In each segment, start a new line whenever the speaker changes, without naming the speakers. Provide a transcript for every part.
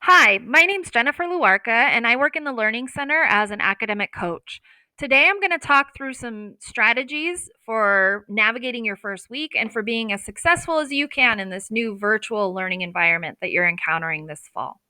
Hi, my name's Jennifer Luarca, and I work in the Learning Center as an academic coach. Today, I'm going to talk through some strategies for navigating your first week and for being as successful as you can in this new virtual learning environment that you're encountering this fall.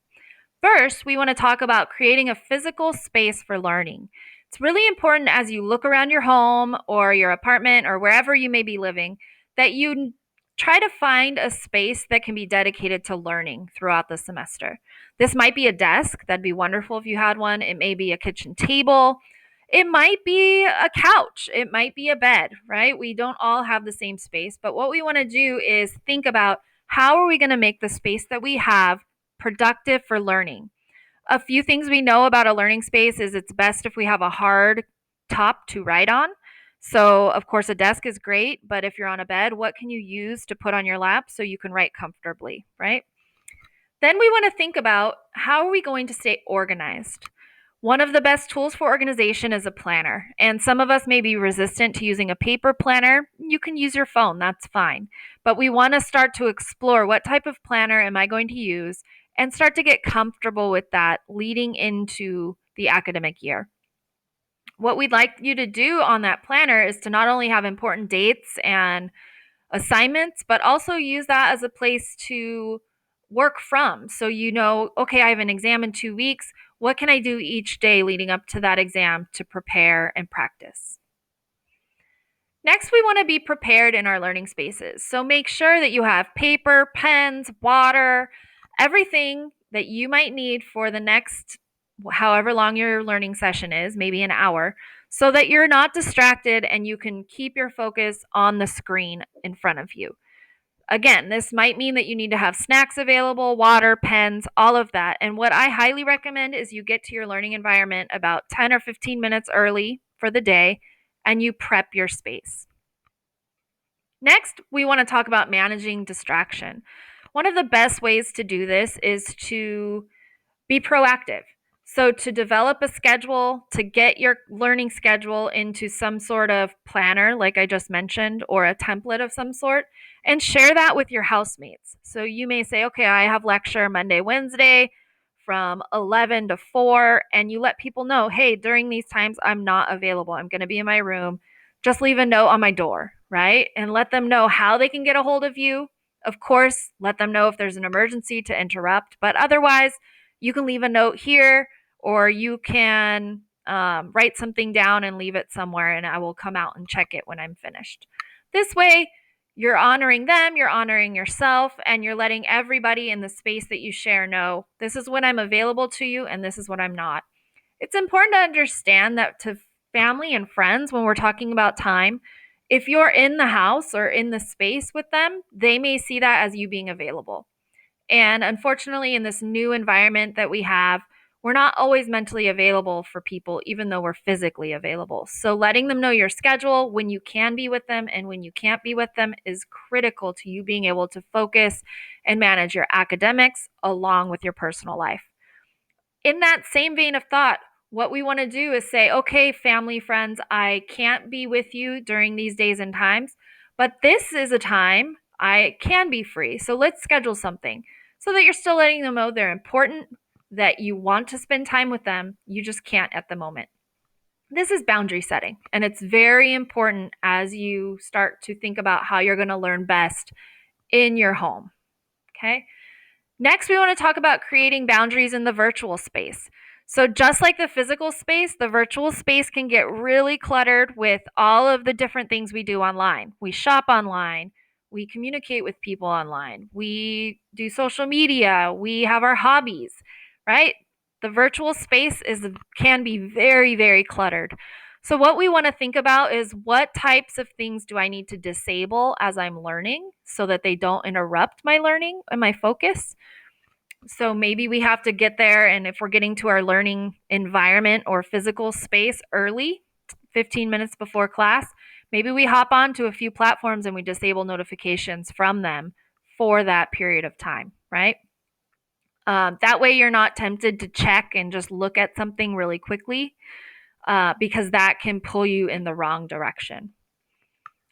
First, we want to talk about creating a physical space for learning. It's really important as you look around your home or your apartment or wherever you may be living that you try to find a space that can be dedicated to learning throughout the semester. This might be a desk, that'd be wonderful if you had one. It may be a kitchen table. It might be a couch. It might be a bed, right? We don't all have the same space, but what we want to do is think about how are we going to make the space that we have productive for learning. A few things we know about a learning space is it's best if we have a hard top to write on. So, of course, a desk is great, but if you're on a bed, what can you use to put on your lap so you can write comfortably, right? Then we want to think about how are we going to stay organized? One of the best tools for organization is a planner, and some of us may be resistant to using a paper planner. You can use your phone, that's fine. But we want to start to explore what type of planner am I going to use and start to get comfortable with that leading into the academic year. What we'd like you to do on that planner is to not only have important dates and assignments, but also use that as a place to work from. So you know, okay, I have an exam in 2 weeks. What can I do each day leading up to that exam to prepare and practice? Next, we want to be prepared in our learning spaces. So make sure that you have paper, pens, water, everything that you might need for the next however long your learning session is, maybe an hour, so that you're not distracted and you can keep your focus on the screen in front of you. Again, this might mean that you need to have snacks available, water, pens, all of that. And what I highly recommend is you get to your learning environment about 10 or 15 minutes early for the day and you prep your space. Next, we want to talk about managing distraction. One of the best ways to do this is to be proactive. So, to develop a schedule, to get your learning schedule into some sort of planner, like I just mentioned, or a template of some sort, and share that with your housemates. So, you may say, okay, I have lecture Monday, Wednesday from 11 to 4, and you let people know, hey, during these times, I'm not available. I'm going to be in my room. Just leave a note on my door, right? And let them know how they can get a hold of you. Of course, let them know if there's an emergency to interrupt, but otherwise, you can leave a note here or you can write something down and leave it somewhere, and I will come out and check it when I'm finished. This way, you're honoring them, you're honoring yourself, and you're letting everybody in the space that you share know this is when I'm available to you and this is when I'm not. It's important to understand that to family and friends, when we're talking about time, if you're in the house or in the space with them, they may see that as you being available. And unfortunately, in this new environment that we have, we're not always mentally available for people, even though we're physically available. So, letting them know your schedule, when you can be with them and when you can't be with them, is critical to you being able to focus and manage your academics along with your personal life. In that same vein of thought, what we want to do is say, okay, family, friends, I can't be with you during these days and times, but this is a time I can be free. So let's schedule something so that you're still letting them know they're important, that you want to spend time with them. You just can't at the moment. This is boundary setting, and it's very important as you start to think about how you're going to learn best in your home. Okay. Next, we want to talk about creating boundaries in the virtual space. So, just like the physical space, the virtual space can get really cluttered with all of the different things we do online. We shop online, we communicate with people online, we do social media, we have our hobbies, right? The virtual space can be very, very cluttered. So, what we want to think about is what types of things do I need to disable as I'm learning so that they don't interrupt my learning and my focus? So maybe we have to get there, and if we're getting to our learning environment or physical space early, 15 minutes before class, maybe we hop on to a few platforms and we disable notifications from them for that period of time, right? That way you're not tempted to check and just look at something really quickly because that can pull you in the wrong direction.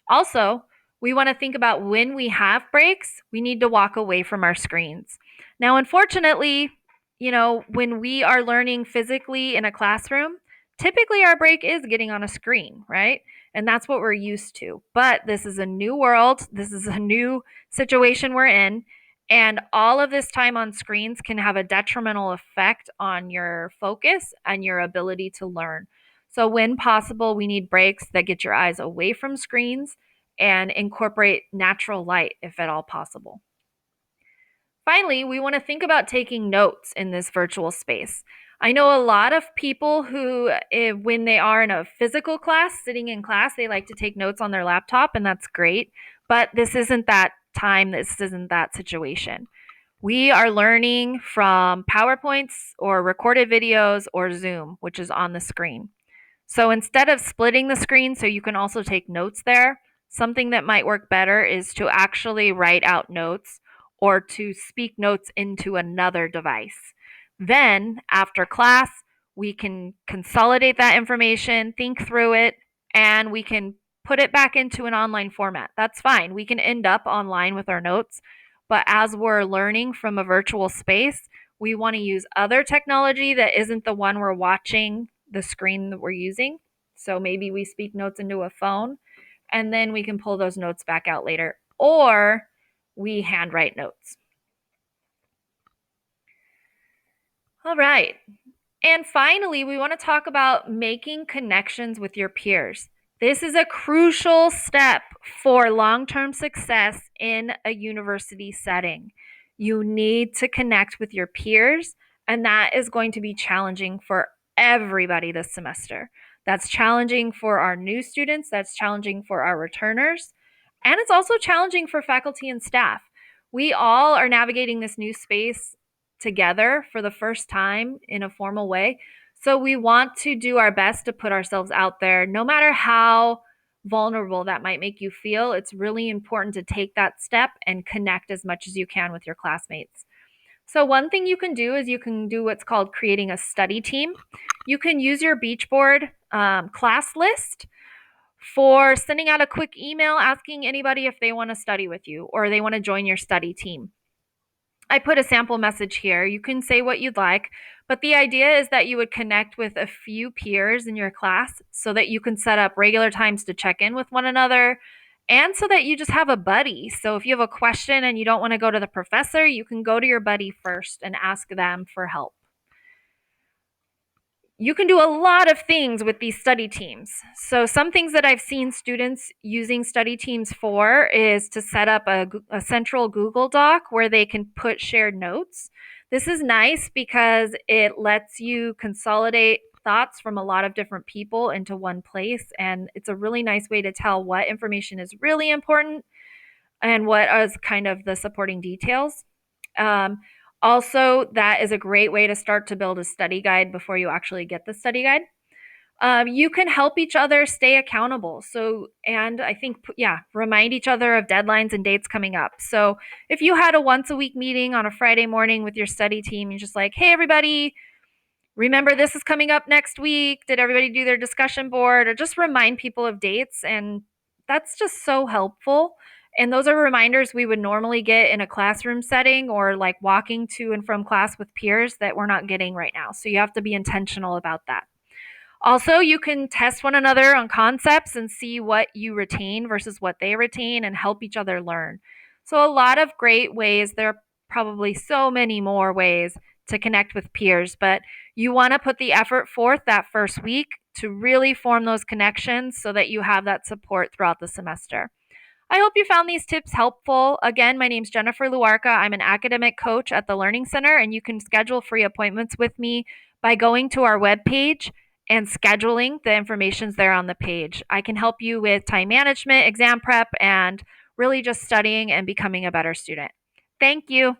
Also, we want to think about when we have breaks, we need to walk away from our screens. Now, unfortunately, when we are learning physically in a classroom, typically our break is getting on a screen, right? And that's what we're used to. But this is a new world, this is a new situation we're in. And all of this time on screens can have a detrimental effect on your focus and your ability to learn. So, when possible, we need breaks that get your eyes away from screens and incorporate natural light if at all possible. Finally, we want to think about taking notes in this virtual space. I know a lot of people who, when they are in a physical class, sitting in class, they like to take notes on their laptop, and that's great. But this isn't that time, this isn't that situation. We are learning from PowerPoints or recorded videos or Zoom, which is on the screen. So instead of splitting the screen so you can also take notes there, something that might work better is to actually write out notes or to speak notes into another device. Then, after class, we can consolidate that information, think through it, and we can put it back into an online format. That's fine. We can end up online with our notes, but as we're learning from a virtual space, we want to use other technology that isn't the one we're watching the screen that we're using. So maybe we speak notes into a phone and then we can pull those notes back out later, or we handwrite notes. All right. And finally, we want to talk about making connections with your peers. This is a crucial step for long term success in a university setting. You need to connect with your peers, and that is going to be challenging for everybody this semester. That's challenging for our new students, that's challenging for our returners, and it's also challenging for faculty and staff. We all are navigating this new space together for the first time in a formal way. So we want to do our best to put ourselves out there, no matter how vulnerable that might make you feel. It's really important to take that step and connect as much as you can with your classmates. So, one thing you can do is you can do what's called creating a study team. You can use your Beachboard class list for sending out a quick email asking anybody if they want to study with you or they want to join your study team. I put a sample message here. You can say what you'd like, but the idea is that you would connect with a few peers in your class so that you can set up regular times to check in with one another and so that you just have a buddy. So if you have a question and you don't want to go to the professor, you can go to your buddy first and ask them for help. You can do a lot of things with these study teams. So, some things that I've seen students using study teams for is to set up a central Google Doc where they can put shared notes. This is nice because it lets you consolidate thoughts from a lot of different people into one place. And it's a really nice way to tell what information is really important and what is kind of the supporting details. Um, Also, that is a great way to start to build a study guide before you actually get the study guide. You can help each other stay accountable. So, and I think, yeah, remind each other of deadlines and dates coming up. So, if you had a once a week meeting on a Friday morning with your study team, you're just like, hey, everybody, remember this is coming up next week. Did everybody do their discussion board? Or just remind people of dates. And that's just so helpful. And those are reminders we would normally get in a classroom setting or like walking to and from class with peers that we're not getting right now. So you have to be intentional about that. Also, you can test one another on concepts and see what you retain versus what they retain and help each other learn. So, a lot of great ways. There are probably so many more ways to connect with peers, but you want to put the effort forth that first week to really form those connections so that you have that support throughout the semester. I hope you found these tips helpful. Again, my name is Jennifer Luarca. I'm an academic coach at the Learning Center, and you can schedule free appointments with me by going to our webpage and scheduling. The information's there on the page. I can help you with time management, exam prep, and really just studying and becoming a better student. Thank you.